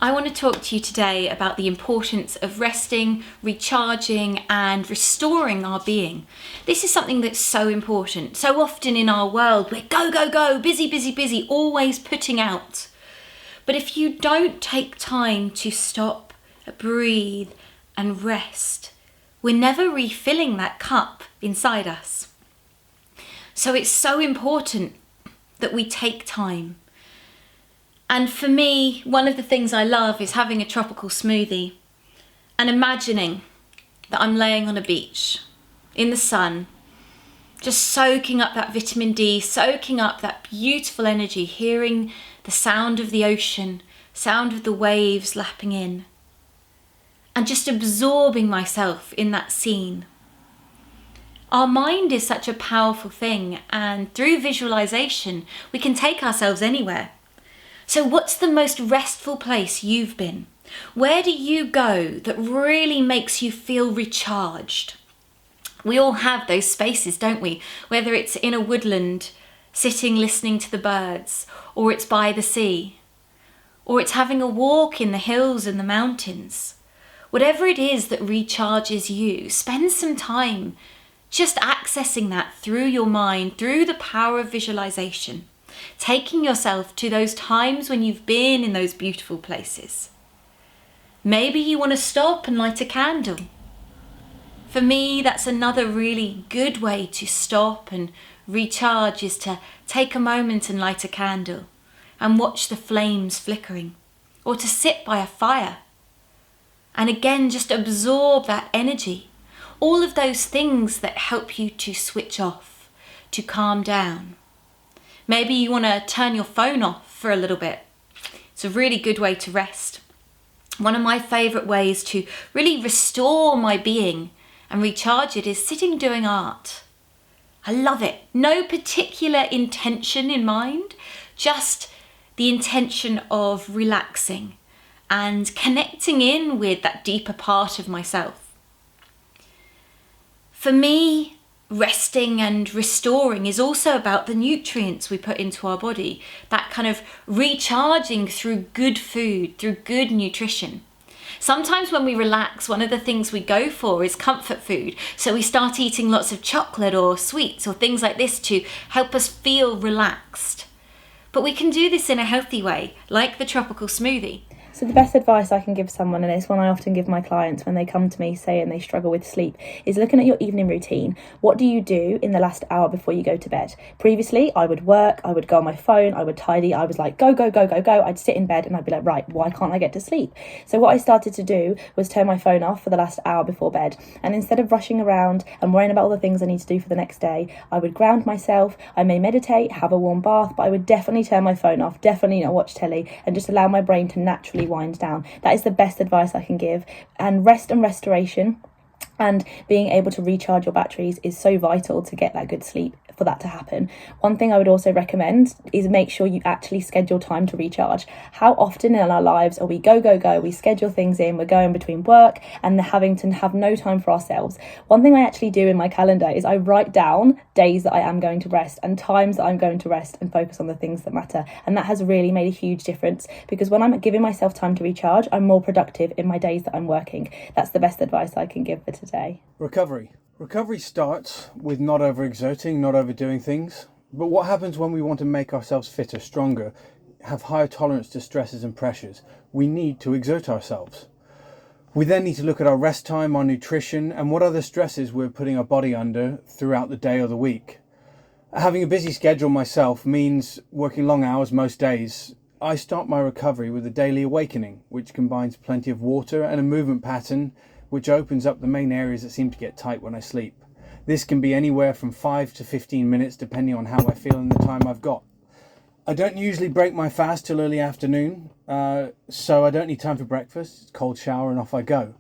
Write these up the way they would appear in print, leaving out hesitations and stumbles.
I want to talk to you today about the importance of resting, recharging, and restoring our being. This is something that's so important. So often in our world, we're go, go, go, busy, busy, busy, always putting out. But if you don't take time to stop, breathe, and rest, we're never refilling that cup inside us. So it's so important that we take time. And for me, one of the things I love is having a tropical smoothie and imagining that I'm laying on a beach in the sun, just soaking up that vitamin D, soaking up that beautiful energy, hearing the sound of the ocean, sound of the waves lapping in, and just absorbing myself in that scene. Our mind is such a powerful thing, and through visualization, we can take ourselves anywhere. So what's the most restful place you've been? Where do you go that really makes you feel recharged? We all have those spaces, don't we? Whether it's in a woodland, sitting listening to the birds, or it's by the sea, or it's having a walk in the hills and the mountains. Whatever it is that recharges you, spend some time just accessing that through your mind, through the power of visualization. Taking yourself to those times when you've been in those beautiful places. Maybe you want to stop and light a candle. For me, that's another really good way to stop and recharge, is to take a moment and light a candle and watch the flames flickering, or to sit by a fire and again just absorb that energy. All of those things that help you to switch off, to calm down. Maybe you want to turn your phone off for a little bit. It's a really good way to rest. One of my favourite ways to really restore my being and recharge it is sitting doing art. I love it. No particular intention in mind, just the intention of relaxing and connecting in with that deeper part of myself. For me, resting and restoring is also about the nutrients we put into our body, that kind of recharging through good food, through good nutrition. Sometimes when we relax, one of the things we go for is comfort food. So we start eating lots of chocolate or sweets or things like this to help us feel relaxed. But we can do this in a healthy way, like the tropical smoothie. So the best advice I can give someone, and it's one I often give my clients when they come to me saying they struggle with sleep, is looking at your evening routine. What do you do in the last hour before you go to bed? Previously, I would work, I would go on my phone, I would tidy, I was like, go, go, go, go, go. I'd sit in bed and I'd be like, right, why can't I get to sleep? So what I started to do was turn my phone off for the last hour before bed. And instead of rushing around and worrying about all the things I need to do for the next day, I would ground myself, I may meditate, have a warm bath, but I would definitely turn my phone off, definitely not watch telly, and just allow my brain to naturally wind down. That is the best advice I can give. And rest and restoration and being able to recharge your batteries is so vital to get that good sleep, for that to happen. One thing I would also recommend is make sure you actually schedule time to recharge. How often in our lives are we go, go, go, we schedule things in, we're going between work and having to have no time for ourselves. One thing I actually do in my calendar is I write down days that I am going to rest and times that I'm going to rest and focus on the things that matter. And that has really made a huge difference, because when I'm giving myself time to recharge, I'm more productive in my days that I'm working. That's the best advice I can give for today. Recovery starts with not overexerting, not overdoing things. But what happens when we want to make ourselves fitter, stronger, have higher tolerance to stresses and pressures? We need to exert ourselves. We then need to look at our rest time, our nutrition, and what other stresses we're putting our body under throughout the day or the week. Having a busy schedule myself means working long hours most days. I start my recovery with a daily awakening, which combines plenty of water and a movement pattern which opens up the main areas that seem to get tight when I sleep. This can be anywhere from 5 to 15 minutes depending on how I feel and the time I've got. I don't usually break my fast till early afternoon, so I don't need time for breakfast. Cold shower and off I go.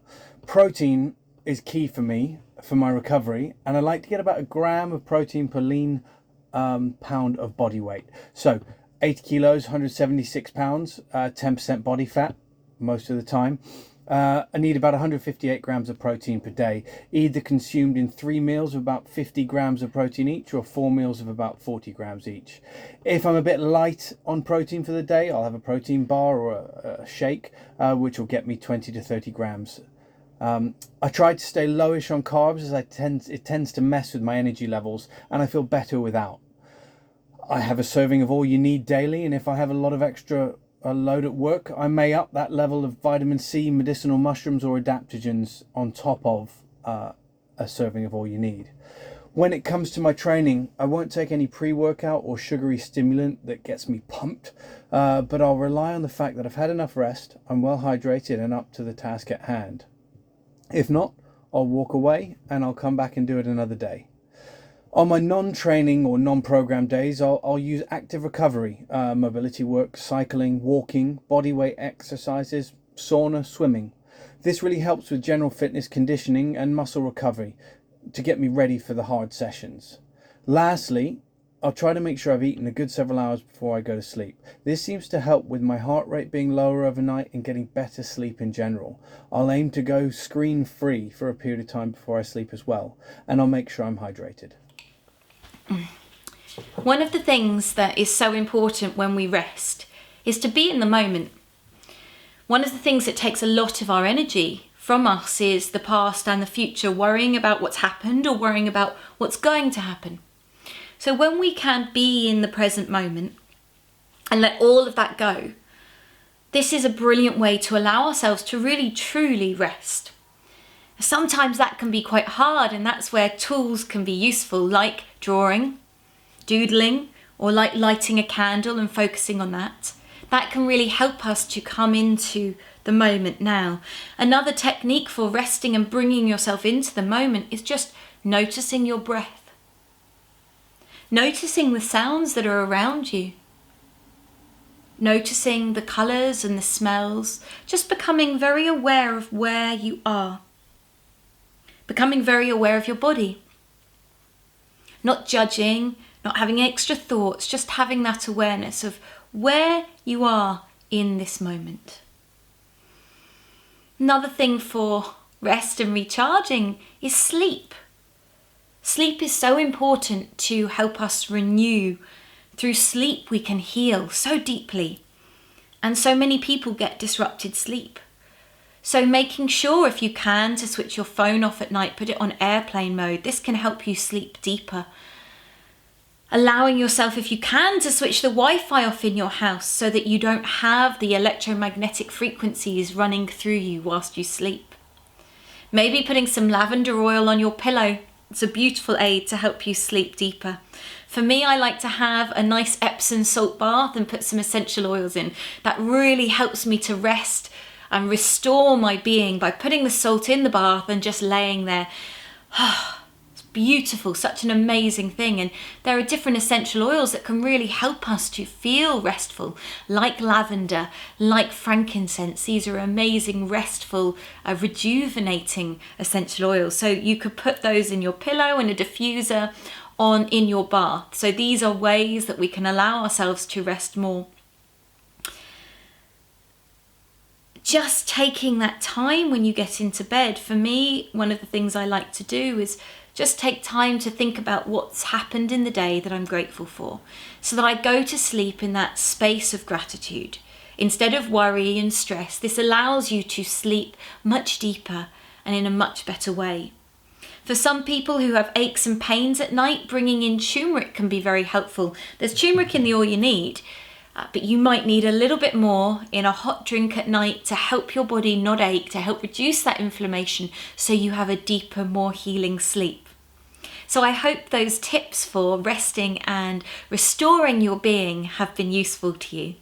Protein is key for me, for my recovery, and I like to get about 1 gram of protein per lean pound of body weight. So 80 kilos, 176 pounds, 10% body fat most of the time. I need about 158 grams of protein per day, either consumed in 3 meals of about 50 grams of protein each or 4 meals of about 40 grams each. If I'm a bit light on protein for the day, I'll have a protein bar or a shake, which will get me 20 to 30 grams. I try to stay lowish on carbs as it tends to mess with my energy levels, and I feel better without. I have a serving of All You Need daily, and if I have a lot of extra load at work, I may up that level of vitamin C, medicinal mushrooms or adaptogens on top of a serving of All You Need. When it comes to my training, I won't take any pre-workout or sugary stimulant that gets me pumped, but I'll rely on the fact that I've had enough rest, I'm well hydrated and up to the task at hand. If not, I'll walk away and I'll come back and do it another day. On my non-training or non-program days, I'll use active recovery, mobility work, cycling, walking, bodyweight exercises, sauna, swimming. This really helps with general fitness conditioning and muscle recovery to get me ready for the hard sessions. Lastly, I'll try to make sure I've eaten a good several hours before I go to sleep. This seems to help with my heart rate being lower overnight and getting better sleep in general. I'll aim to go screen free for a period of time before I sleep as well, and I'll make sure I'm hydrated. One of the things that is so important when we rest is to be in the moment. One of the things that takes a lot of our energy from us is the past and the future, worrying about what's happened or worrying about what's going to happen. So when we can be in the present moment and let all of that go, this is a brilliant way to allow ourselves to really truly rest. Sometimes that can be quite hard, and that's where tools can be useful, like drawing, doodling, or like lighting a candle and focusing on that. That can really help us to come into the moment now. Another technique for resting and bringing yourself into the moment is just noticing your breath. Noticing the sounds that are around you. Noticing the colours and the smells. Just becoming very aware of where you are. Becoming very aware of your body. Not judging, not having extra thoughts, just having that awareness of where you are in this moment. Another thing for rest and recharging is sleep. Sleep is so important to help us renew. Through sleep we can heal so deeply, and so many people get disrupted sleep. So making sure, if you can, to switch your phone off at night, put it on airplane mode. This can help you sleep deeper. Allowing yourself, if you can, to switch the Wi-Fi off in your house so that you don't have the electromagnetic frequencies running through you whilst you sleep. Maybe putting some lavender oil on your pillow. It's a beautiful aid to help you sleep deeper. For me, I like to have a nice Epsom salt bath and put some essential oils in. That really helps me to rest and restore my being by putting the salt in the bath and just laying there. It's beautiful, such an amazing thing. And there are different essential oils that can really help us to feel restful, like lavender, like frankincense. These are amazing, restful, rejuvenating essential oils. So you could put those in your pillow and a diffuser on in your bath. So these are ways that we can allow ourselves to rest more. Just taking that time when you get into bed. For me, one of the things I like to do is just take time to think about what's happened in the day that I'm grateful for, so that I go to sleep in that space of gratitude. Instead of worry and stress, this allows you to sleep much deeper and in a much better way. For some people who have aches and pains at night, bringing in turmeric can be very helpful. There's turmeric in the All You Need, but you might need a little bit more in a hot drink at night to help your body not ache, to help reduce that inflammation so you have a deeper, more healing sleep. So I hope those tips for resting and restoring your being have been useful to you.